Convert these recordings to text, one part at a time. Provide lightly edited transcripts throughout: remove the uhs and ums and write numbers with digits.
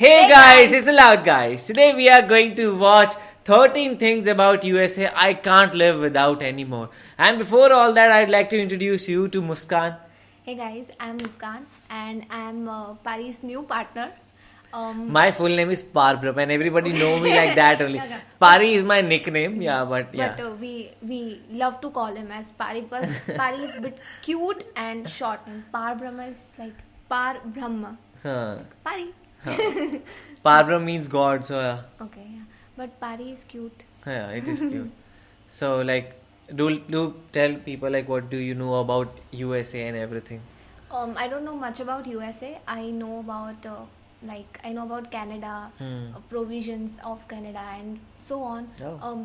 Hey guys, it's the Loud Guys. Today we are going to watch 13 things about USA I can't live without anymore. And before all that, I'd like to introduce you to Muskan. Hey guys, I'm Muskan and I'm Pari's new partner. My full name is Parbram and everybody know me like that only. Pari is my nickname, but we love to call him as Pari because Pari is a bit cute and short name. Parbram is like Par Brahma. Like Pari. Parbram means God, so yeah. Okay, yeah. But Pari is cute. Yeah, it is cute. So do tell people what do you know about USA and everything. I don't know much about USA. I know about Canada, provisions of Canada and so on.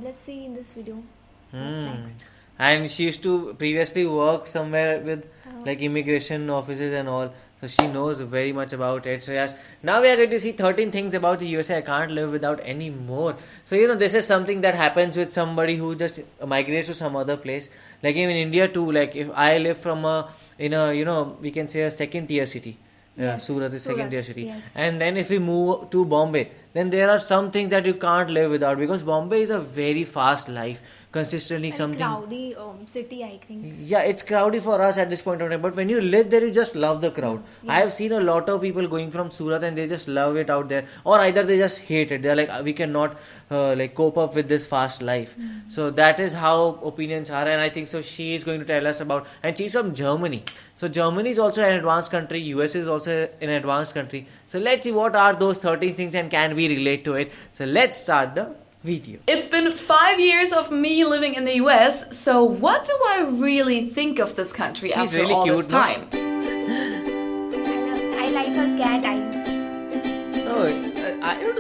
Let's see in this video what's next. And she used to previously work somewhere with immigration offices and all. So she knows very much about it. So yes, now we are going to see 13 things about the USA I can't live without anymore. So this is something that happens with somebody who just migrates to some other place. Like in India too, like if I live from we can say a second tier city. Yeah, Surat is second tier city. Yes. And then if we move to Bombay, then there are some things that you can't live without because Bombay is a very fast life. Consistently and something crowdy city, I think. Yeah, it's crowdy for us at this point of time, but when you live there you just love the crowd. Yes. I have seen a lot of people going from Surat and they just love it out there, or either they just hate it. They're like, we cannot cope up with this fast life. So that is how opinions are, and I think so she is going to tell us about, and she's from Germany. So Germany is also an advanced country, US is also an advanced country. So let's see what are those 13 things and can we relate to it. So let's start the video. It's been 5 years of me living in the US, so what do I really think of this country after really all cute, this time? I like her cat eyes.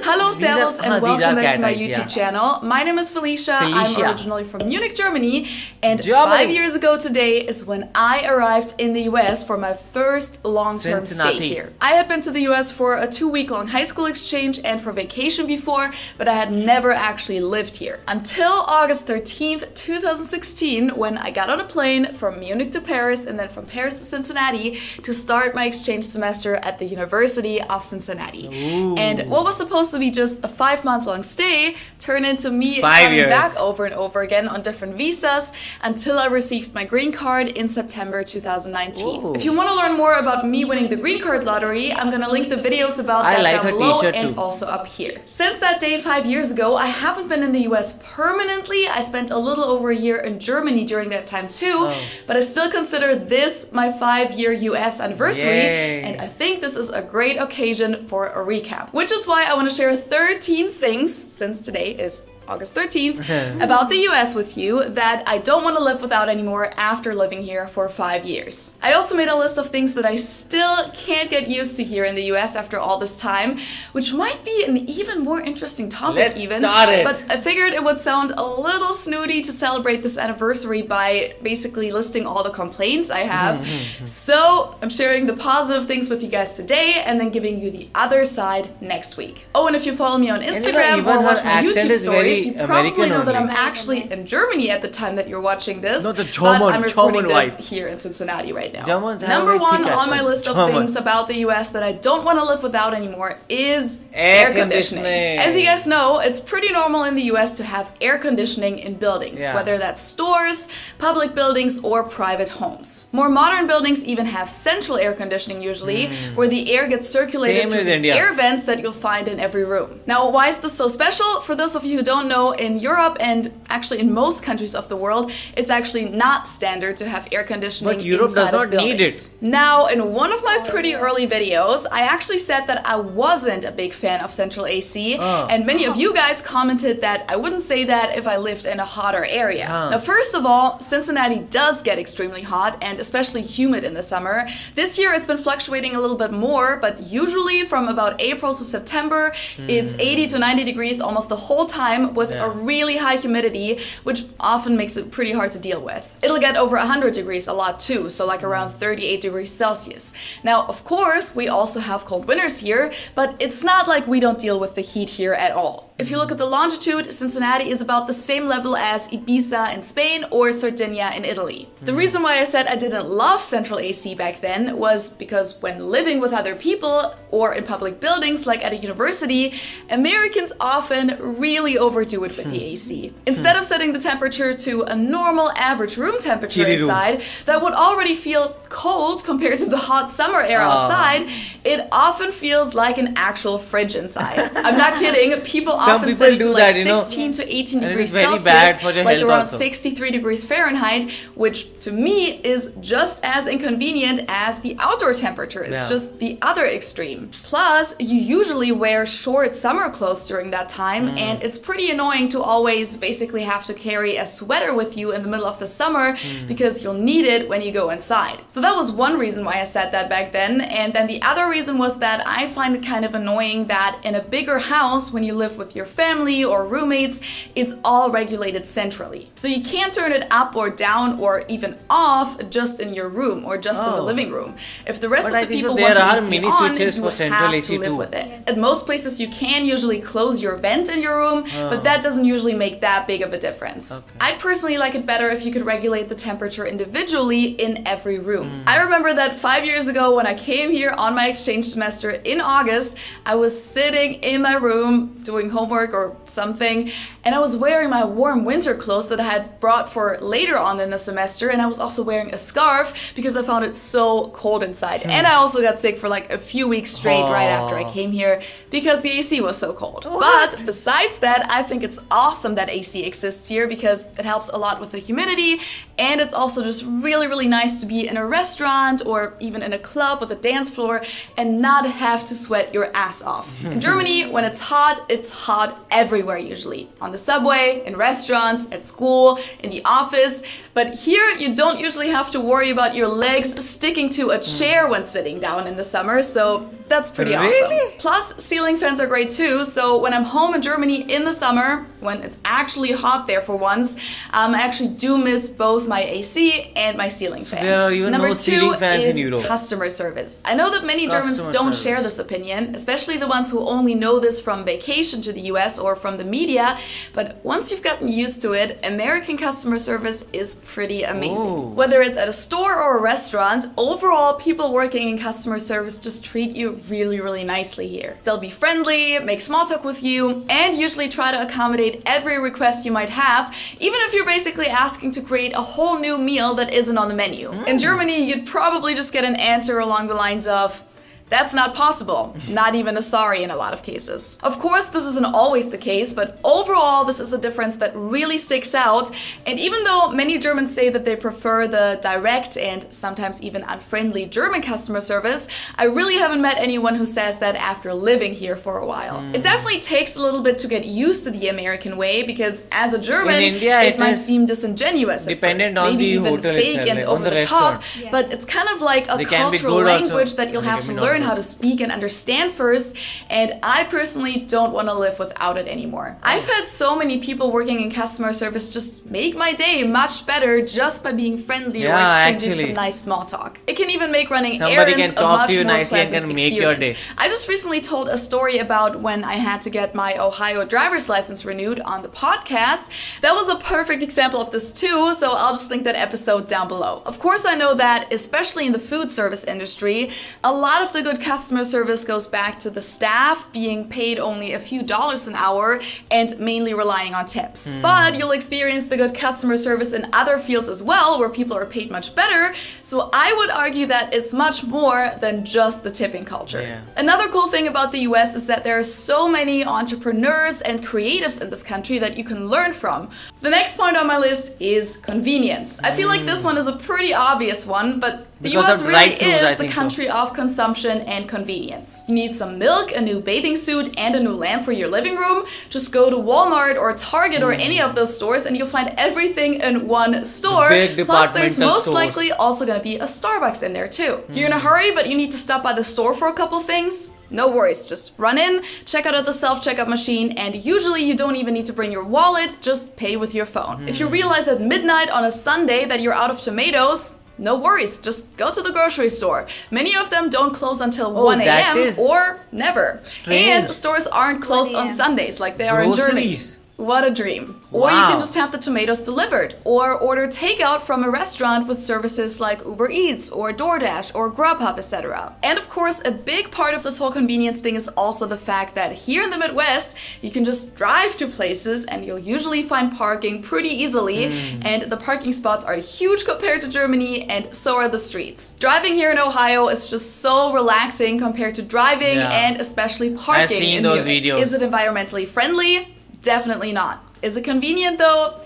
Hello, Servus, and welcome back to my YouTube yeah. channel. My name is Felicia. I'm originally from Munich, Germany, and 5 years ago today is when I arrived in the US for my first long-term stay here. I had been to the US for a 2-week-long high school exchange and for vacation before, but I had never actually lived here. Until August 13th, 2016, when I got on a plane from Munich to Paris and then from Paris to Cincinnati to start my exchange semester at the University of Cincinnati. Ooh. And what was supposed to be just a 5-month-long stay turned into me coming back over and over again on different visas until I received my green card in September 2019. Ooh. If you want to learn more about me winning the green card lottery, I'm gonna link the videos about that down below and also up here. Since that day 5 years ago, I haven't been in the US permanently. I spent a little over a year in Germany during that time too, but I still consider this my 5-year US anniversary. Yay. And I think this is a great occasion for a recap, which is why I want to share 13 things, since today is August 13th, about the US with you that I don't want to live without anymore after living here for 5 years. I also made a list of things that I still can't get used to here in the US after all this time, which might be an even more interesting topic. But I figured it would sound a little snooty to celebrate this anniversary by basically listing all the complaints I have. So I'm sharing the positive things with you guys today and then giving you the other side next week. Oh, and if you follow me on Instagram or watch my YouTube stories, you probably know that I'm actually in Germany at the time that you're watching this, but I'm recording this here in Cincinnati right now. Number one on my list of things about the US that I don't want to live without anymore is air conditioning. As you guys know, it's pretty normal in the US to have air conditioning in buildings, whether that's stores, public buildings, or private homes. More modern buildings even have central air conditioning usually, where the air gets circulated through these air vents that you'll find in every room. Now, why is this so special? For those of you who don't know, in Europe and actually in most countries of the world, it's actually not standard to have air conditioning inside of buildings. Need it. Now, in one of my pretty early videos, I actually said that I wasn't a big fan of central AC, and many of you guys commented that I wouldn't say that if I lived in a hotter area. Now, first of all, Cincinnati does get extremely hot and especially humid in the summer. This year it's been fluctuating a little bit more, but usually from about April to September, it's 80 to 90 degrees almost the whole time with a really high humidity, which often makes it pretty hard to deal with. It'll get over 100 degrees a lot too, so like around 38 degrees Celsius. Now, of course, we also have cold winters here, but it's not like we don't deal with the heat here at all. If you look at the longitude, Cincinnati is about the same level as Ibiza in Spain or Sardinia in Italy. The reason why I said I didn't love central AC back then was because when living with other people or in public buildings like at a university, Americans often really overdo it with the AC. Instead of setting the temperature to a normal average room temperature inside that would already feel cold compared to the hot summer air outside, it often feels like an actual fridge inside. I'm not kidding. People often set it to like 16 to 18 degrees Celsius, bad for your like health around also. 63 degrees Fahrenheit, which to me is just as inconvenient as the outdoor temperature. It's just the other extreme. Plus, you usually wear short summer clothes during that time, and it's pretty annoying to always basically have to carry a sweater with you in the middle of the summer because you'll need it when you go inside. So that was one reason why I said that back then. And then the other reason was that I find it kind of annoying that in a bigger house, when you live with your family or roommates, it's all regulated centrally. So you can't turn it up or down or even off just in your room or just in the living room. If the rest of the people want the AC mini on, switches you for have central to AC live too. with it. At most places you can usually close your vent in your room, but that doesn't usually make that big of a difference. I'd personally like it better if you could regulate the temperature individually in every room. I remember that 5 years ago when I came here on my exchange semester in August, I was sitting in my room doing homework or something, and I was wearing my warm winter clothes that I had brought for later on in the semester, and I was also wearing a scarf because I found it so cold inside. And I also got sick for like a few weeks straight right after I came here because the AC was so cold. But besides that, I think it's awesome that AC exists here because it helps a lot with the humidity, and it's also just really, really nice to be in a restaurant or even in a club with a dance floor and not have to sweat your ass off. In Germany, when it's hot everywhere usually. On the subway, in restaurants, at school, in the office. But here, you don't usually have to worry about your legs sticking to a chair when sitting down in the summer, so that's pretty awesome. Plus, ceiling fans are great too, so when I'm home in Germany in the summer, when it's actually hot there for once, I actually do miss both my AC and my ceiling fans. There are even Number no two ceiling fans in is Europe. customer service. I know that many Germans don't share this opinion, especially the ones who only know this from vacation to the US or from the media, but once you've gotten used to it, American customer service is pretty amazing. Whether it's at a store or a restaurant, overall people working in customer service just treat you really, really nicely here. They'll be friendly, make small talk with you, and usually try to accommodate every request you might have, even if you're basically asking to create a whole new meal that isn't on the menu. In Germany, you'd probably just get an answer along the lines of, "That's not possible." Not even a sorry in a lot of cases. Of course, this isn't always the case, but overall, this is a difference that really sticks out. And even though many Germans say that they prefer the direct and sometimes even unfriendly German customer service, I really haven't met anyone who says that after living here for a while. It definitely takes a little bit to get used to the American way because as a German, In India, it might is seem disingenuous at dependent first, on maybe the even hotel fake itself, and like, over on the the restaurant. top, but it's kind of like a They can be cultural good also, language that you'll they have can to be not learn good. how to speak and understand first, and I personally don't want to live without it anymore. I've had so many people working in customer service just make my day much better just by being friendly or exchanging some nice small talk. It can even make running Somebody errands can a talk much to you more nicely and pleasant can make your experience. day. I just recently told a story about when I had to get my Ohio driver's license renewed on the podcast. That was a perfect example of this too, so I'll just link that episode down below. Of course, I know that, especially in the food service industry, a lot of the good customer service goes back to the staff being paid only a few dollars an hour and mainly relying on tips. But you'll experience the good customer service in other fields as well, where people are paid much better, so I would argue that it's much more than just the tipping culture. Another cool thing about the US is that there are so many entrepreneurs and creatives in this country that you can learn from. The next point on my list is convenience. I feel like this one is a pretty obvious one, but the Because US of really drive-thrus, I is the think so. country of consumption and convenience. You need some milk, a new bathing suit, and a new lamp for your living room. Just go to Walmart or Target or any of those stores and you'll find everything in one store. Big Plus, there's departmental most stores. likely also going to be a Starbucks in there too. You're in a hurry, but you need to stop by the store for a couple things? No worries, just run in, check out at the self-checkout machine, and usually you don't even need to bring your wallet, just pay with your phone. If you realize at midnight on a Sunday that you're out of tomatoes, no worries, just go to the grocery store. Many of them don't close until 1 that a.m. is or never. strange. And stores aren't closed 1 on a.m. Sundays like they are in Germany. Groceries. What a dream. Or you Wow. can just have the tomatoes delivered, or order takeout from a restaurant with services like Uber Eats or DoorDash or Grubhub, etc. And of course, a big part of this whole convenience thing is also the fact that here in the Midwest, you can just drive to places and you'll usually find parking pretty easily. And the parking spots are huge compared to Germany, and so are the streets. Driving here in Ohio is just so relaxing compared to driving and especially parking seen in those Munich. videos. Is it environmentally friendly? Definitely not. Is it convenient though?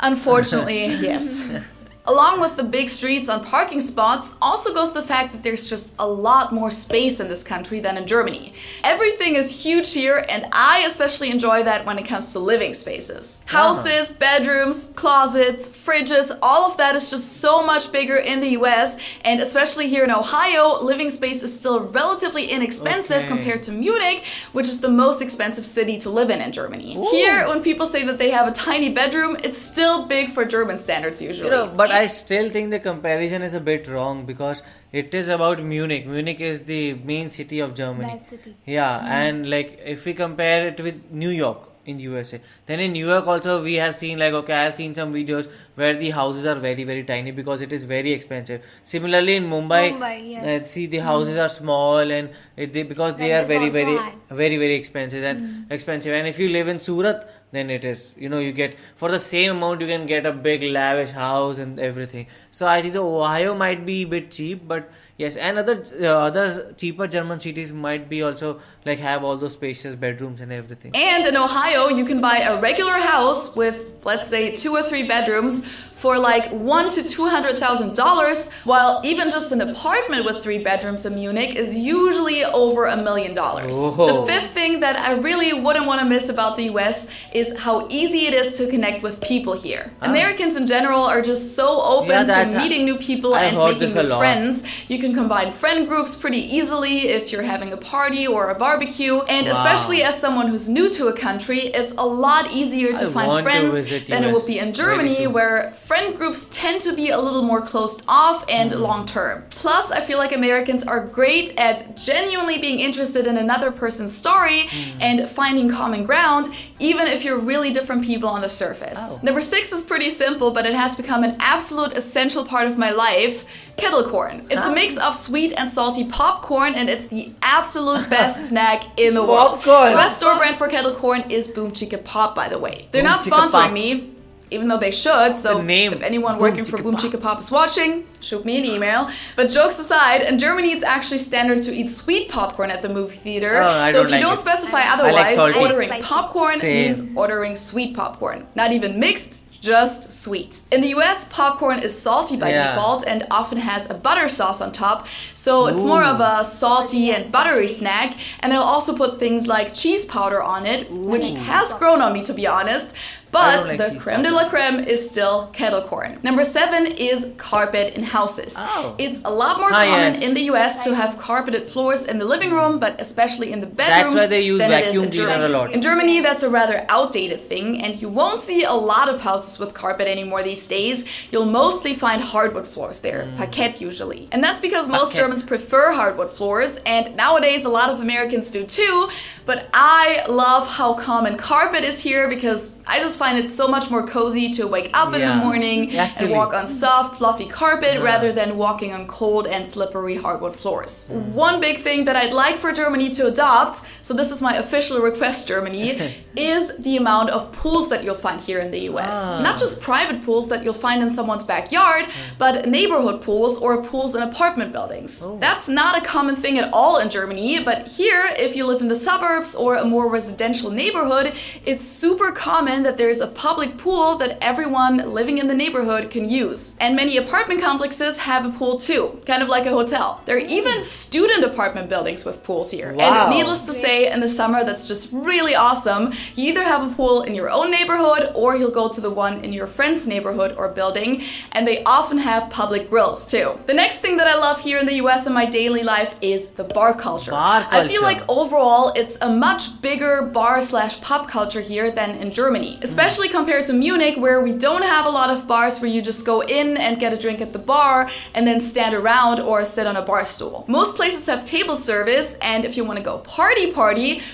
Unfortunately, yes. Along with the big streets on parking spots also goes the fact that there's just a lot more space in this country than in Germany. Everything is huge here, and I especially enjoy that when it comes to living spaces. Houses, bedrooms, closets, fridges, all of that is just so much bigger in the US, and especially here in Ohio, living space is still relatively inexpensive compared to Munich, which is the most expensive city to live in Germany. Here, when people say that they have a tiny bedroom, it's still big for German standards usually. But I still think the comparison is a bit wrong because it is about Munich. Munich is the main city of Germany. Best city. Yeah, and like if we compare it with New York in USA, then in New York also we have seen I have seen some videos where the houses are very, very tiny because it is very expensive. Similarly in Mumbai, yes. see the houses are small and because they are Rent is very, also very, high. very, very expensive and And if you live in Surat, then it is, you get, for the same amount, you can get a big lavish house and everything. So I think Ohio might be a bit cheap, but yes, and other cheaper German cities might be also have all those spacious bedrooms and everything. And in Ohio, you can buy a regular house with, let's say, 2 or 3 bedrooms for $100,000 to $200,000, while even just an apartment with 3 bedrooms in Munich is usually over $1 million. The fifth thing that I really wouldn't want to miss about the US is how easy it is to connect with people here. Americans in general are just so open to meeting new people and making new friends. You can combine friend groups pretty easily if you're having a party or a barbecue, and especially as someone who's new to a country, it's a lot easier to find friends than it would be in Germany, where friend groups tend to be a little more closed off and long-term. Plus, I feel like Americans are great at genuinely being interested in another person's story and finding common ground, even if you're really different people on the surface. Number 6 is pretty simple, but it has become an absolute essential part of my life. Kettle corn. It's a mix of sweet and salty popcorn, and it's the absolute best snack in the world. The best store brand for kettle corn is Boom Chicka Pop, by the way. They're not sponsoring me, even though they should, so if anyone working for Boom Chicka Pop is watching, shoot me an email. But jokes aside, in Germany it's actually standard to eat sweet popcorn at the movie theater. So if you don't specify otherwise, ordering popcorn means ordering sweet popcorn. Not even mixed, just sweet. In the US, popcorn is salty by default and often has a butter sauce on top, so it's more of a salty and buttery snack, and they'll also put things like cheese powder on it, which has grown on me, to be honest. But the creme de la creme is still kettle corn. Number 7 is carpet in houses. It's a lot more common in the US to have carpeted floors in the living room, but especially in the bedrooms. That's why they use vacuum cleaner a lot. In Germany, that's a rather outdated thing, and you won't see a lot of houses with carpet anymore these days. You'll mostly find hardwood floors there, parquet usually. And that's because most Germans prefer hardwood floors, and nowadays a lot of Americans do too, but I love how common carpet is here because I just find it so much more cozy to wake up in the morning and walk on soft, fluffy carpet rather than walking on cold and slippery hardwood floors. One big thing that I'd like for Germany to adopt, so this is my official request, Germany, is the amount of pools that you'll find here in the US. Not just private pools that you'll find in someone's backyard, but neighborhood pools or pools in apartment buildings. That's not a common thing at all in Germany, but here, if you live in the suburbs or a more residential neighborhood, it's super common that there's a public pool that everyone living in the neighborhood can use. And many apartment complexes have a pool too, kind of like a hotel. There are even student apartment buildings with pools here. And needless to say, in the summer, that's just really awesome. You either have a pool in your own neighborhood or you'll go to the one in your friend's neighborhood or building, and they often have public grills too. The next thing that I love here in the US in my daily life is the bar culture. I feel like overall it's a much bigger bar/pub culture here than in Germany. Germany, especially compared to Munich, where we don't have a lot of bars where you just go in and get a drink at the bar and then stand around or sit on a bar stool. Most places have table service, and if you want to go party,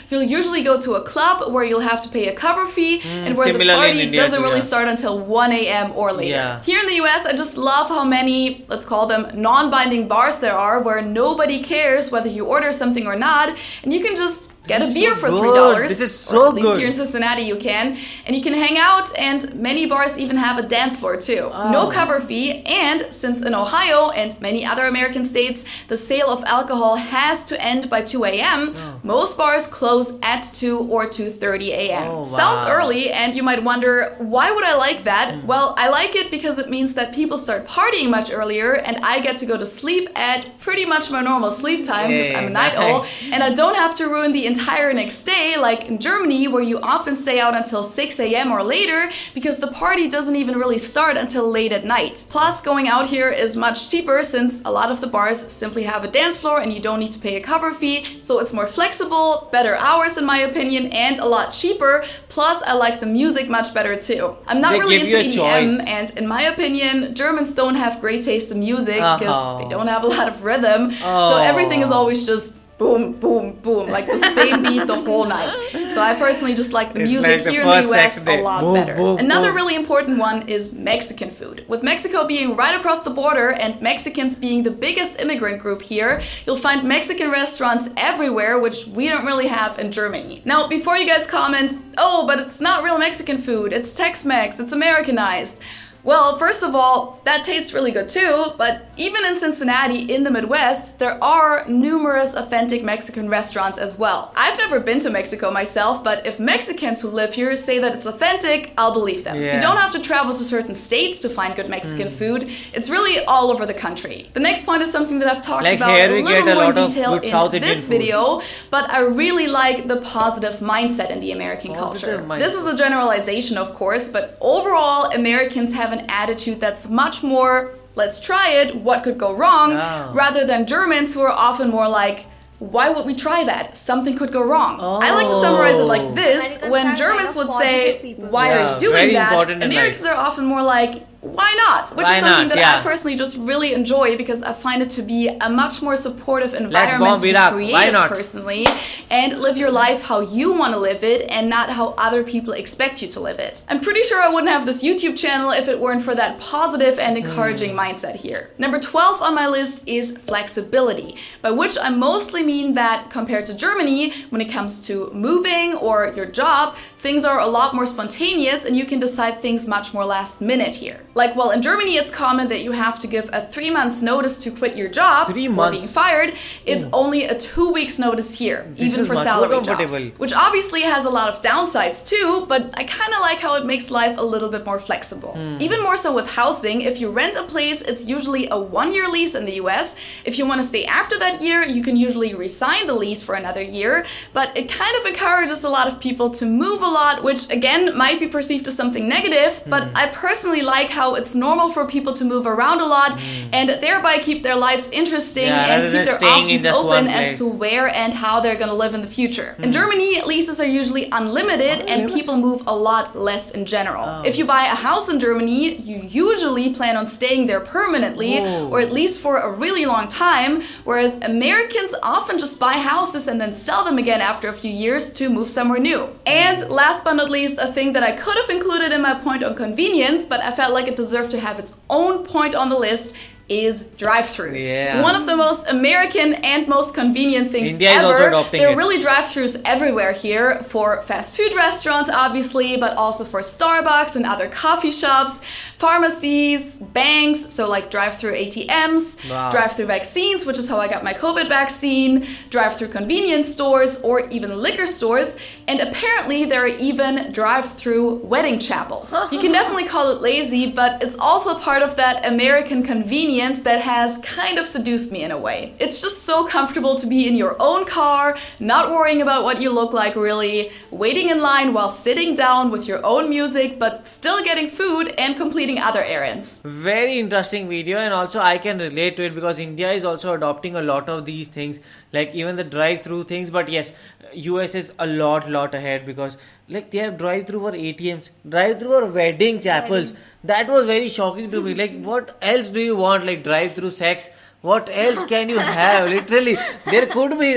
you'll usually go to a club where you'll have to pay a cover fee and where the party doesn't really start until 1 a.m. or later. Yeah. Here in the US, I just love how many, let's call them non-binding bars there are, where nobody cares whether you order something or not, and you can just get a beer for $3. This is so or at least good. here in Cincinnati you can. And you can hang out, and many bars even have a dance floor too. No cover fee, and since in Ohio and many other American states, the sale of alcohol has to end by 2 a.m., most bars close at 2 or 2:30 a.m. Oh, wow. Sounds early, and you might wonder, why would I like that? Well, I like it because it means that people start partying much earlier, and I get to go to sleep at pretty much my normal sleep time because I'm a night owl, and I don't have to ruin the entire next day like in Germany, where you often stay out until 6 a.m. or later because the party doesn't even really start until late at night. Plus, going out here is much cheaper since a lot of the bars simply have a dance floor and you don't need to pay a cover fee, so it's more flexible, better hours in my opinion, and a lot cheaper. Plus, I like the music much better too. I'm not really into EDM, and in my opinion, Germans don't have great taste in music because they don't have a lot of rhythm, so everything is always just boom, boom, boom, like the same beat the whole night. So I personally just like the music here in the US a lot better. Another really important one is Mexican food. With Mexico being right across the border and Mexicans being the biggest immigrant group here, you'll find Mexican restaurants everywhere, which we don't really have in Germany. Now, before you guys comment, oh, but it's not real Mexican food, it's Tex-Mex, it's Americanized. Well, first of all, that tastes really good too, but even in Cincinnati, in the Midwest, there are numerous authentic Mexican restaurants as well. I've never been to Mexico myself, but if Mexicans who live here say that it's authentic, I'll believe them. You don't have to travel to certain states to find good Mexican food. It's really all over the country. The next point is something that I've talked about a little more in detail in this video, but I really like the positive mindset in the American culture. This is a generalization, of course, but overall, Americans have an attitude that's much more, let's try it, what could go wrong, rather than Germans who are often more like, why would we try that? Something could go wrong. I like to summarize it like this. When Germans would say, why are you doing that? Americans are often more like, why not? Which is something that I personally just really enjoy because I find it to be a much more supportive environment to be creative personally and live your life how you want to live it and not how other people expect you to live it. I'm pretty sure I wouldn't have this YouTube channel if it weren't for that positive and encouraging mindset here. Number 12 on my list is flexibility, by which I mostly mean that compared to Germany, when it comes to moving or your job, things are a lot more spontaneous and you can decide things much more last minute here. Like, well, in Germany, it's common that you have to give a 3 months notice to quit your job or being fired. It's only a 2 weeks notice here, even for salary jobs, which obviously has a lot of downsides too, but I kind of like how it makes life a little bit more flexible. Even more so with housing, if you rent a place, it's usually a 1-year lease in the US. If you want to stay after that year, you can usually re-sign the lease for another year, but it kind of encourages a lot of people to move a lot, which again might be perceived as something negative, but I personally like how it's normal for people to move around a lot and thereby keep their lives interesting and keep their options open as to where and how they're going to live in the future. In Germany, leases are usually unlimited and people move a lot less in general. If you buy a house in Germany, you usually plan on staying there permanently or at least for a really long time, whereas Americans often just buy houses and then sell them again after a few years to move somewhere new. And last but not least, a thing that I could have included in my point on convenience, but I felt like it deserved to have its own point on the list, is drive-thrus. One of the most American and most convenient things India ever. Is also adopting there are really drive-thrus everywhere here for fast food restaurants, obviously, but also for Starbucks and other coffee shops, pharmacies, banks, so like drive-through ATMs, drive-through vaccines, which is how I got my COVID vaccine, drive-through convenience stores, or even liquor stores, and apparently there are even drive-through wedding chapels. You can definitely call it lazy, but it's also part of that American convenience that has kind of seduced me in a way. It's just so comfortable to be in your own car, not worrying about what you look like really, waiting in line while sitting down with your own music, but still getting food and completing other errands. Very interesting video, and also I can relate to it because India is also adopting a lot of these things, like even the drive-through things. But yes, US is a lot ahead because like they have drive-through for ATMs, drive-through for wedding chapels. That was very shocking to me. Like, what else do you want? Like drive-through sex. What else can you have? Literally, there could be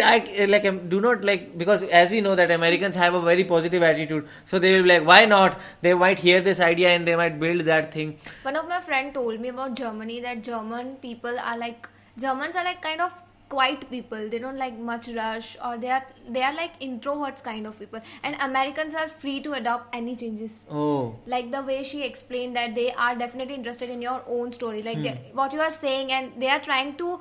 do not like, because as we know that Americans have a very positive attitude, so they will be like, why not? They might hear this idea and they might build that thing. One of my friend told me about Germany, that Germans are like kind of quiet people. They don't like much rush, or they are like introverts kind of people, and Americans are free to adopt any changes. Oh, like the way she explained that they are definitely interested in your own story, like what you are saying, and they are trying to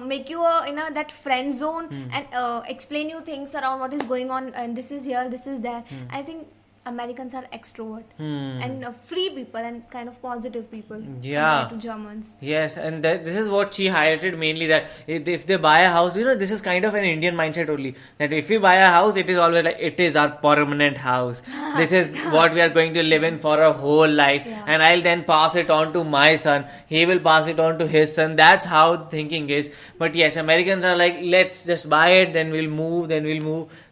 make you in that friend zone and explain you things around what is going on, and this is here, this is there. I think Americans are extrovert and free people and kind of positive people compared to Germans. Yes, and this is what she highlighted mainly, that if they buy a house, this is kind of an Indian mindset only. That if we buy a house, it is always like, it is our permanent house. This is what we are going to live in for a whole life. Yeah. And I'll then pass it on to my son. He will pass it on to his son. That's how the thinking is. But yes, Americans are like, let's just buy it, then we'll move.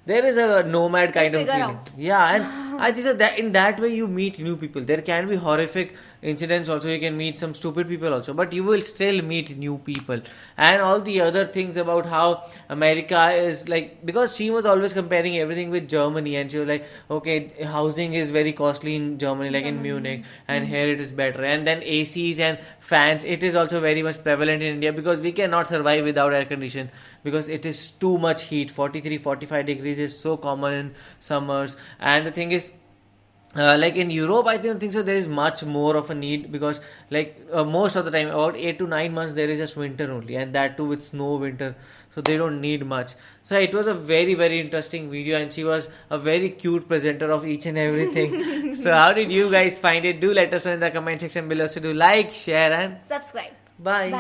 There is a nomad kind of feeling. Yeah, and I think so that in that way you meet new people. There can be horrific incidents also, you can meet some stupid people also, but you will still meet new people. And all the other things about how America is like, because she was always comparing everything with Germany, and she was like, okay, housing is very costly in Germany, like in Munich, and here it is better. And then ACs and fans, it is also very much prevalent in India, because we cannot survive without air condition, because it is too much heat. 43-45 degrees is so common in summers. And the thing is, like in Europe, I don't think so there is much more of a need, because most of the time, about 8 to 9 months, there is just winter only, and that too with snow winter, so they don't need much. So it was a very, very interesting video, and she was a very cute presenter of each and everything. So how did you guys find it? Do let us know in the comment section below. So do like, share and subscribe. Bye.